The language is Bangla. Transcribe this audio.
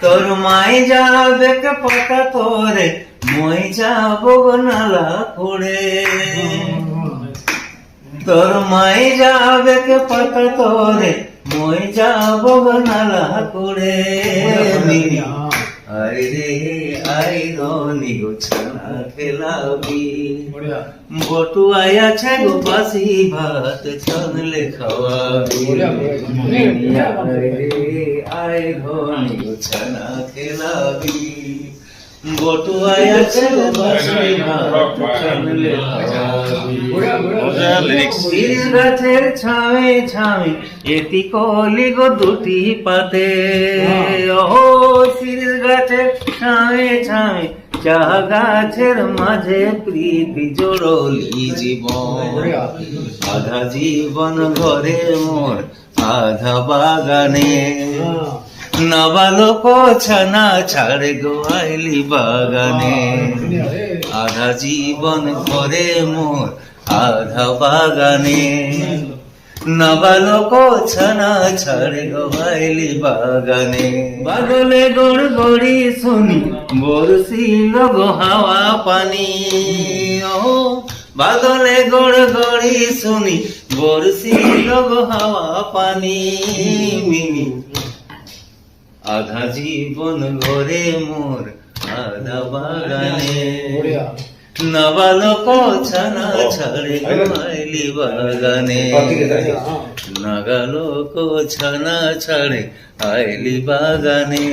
তোর মাই যাবে কে পাতা তোরে মই যাব নালা করে তোর মাই যাবে কে পাতা তোরে মই যাব নালা করে আই রে আই রনি গোছানা খেলাবি বটু আয়াছে গো বাসি ভাত ছানলে খাওয়াবি আই রে আই রনি গোছানা খেলাবি বটু আয়াছে গো বাসি ভাত ছানলে খাওয়াবি শিরিষ গাছের ছামে ছামে এটি কলি গো দুটি পাতে ও শিরিষ গাছের ছামে ছামে চা গাছের মাঝে প্রীতি জোড়লি জীবন আধা জীবন ঘরে মোর আধা বাগানে নবালোক ছানা ছাড়ে গো আইলি বাগানে আধা জীবন ঘরে মোর আধা বাগানে নবালোক ছানা ছাড়ে গো আইলি বাগানে বাদলে গড় গড়ি শুনি বরসিল গো হাওয়া পানি ও বাদলে গড় গড়ি শুনি বরসিল গো হাওয়া পানি মিনি আধা জীবন ঘরে মোর আধা বাগানে নবালোক ছানা ছাড়ে আইলি বাগানে নাগালোক ছানা ছাড়ে আইলি বাগানে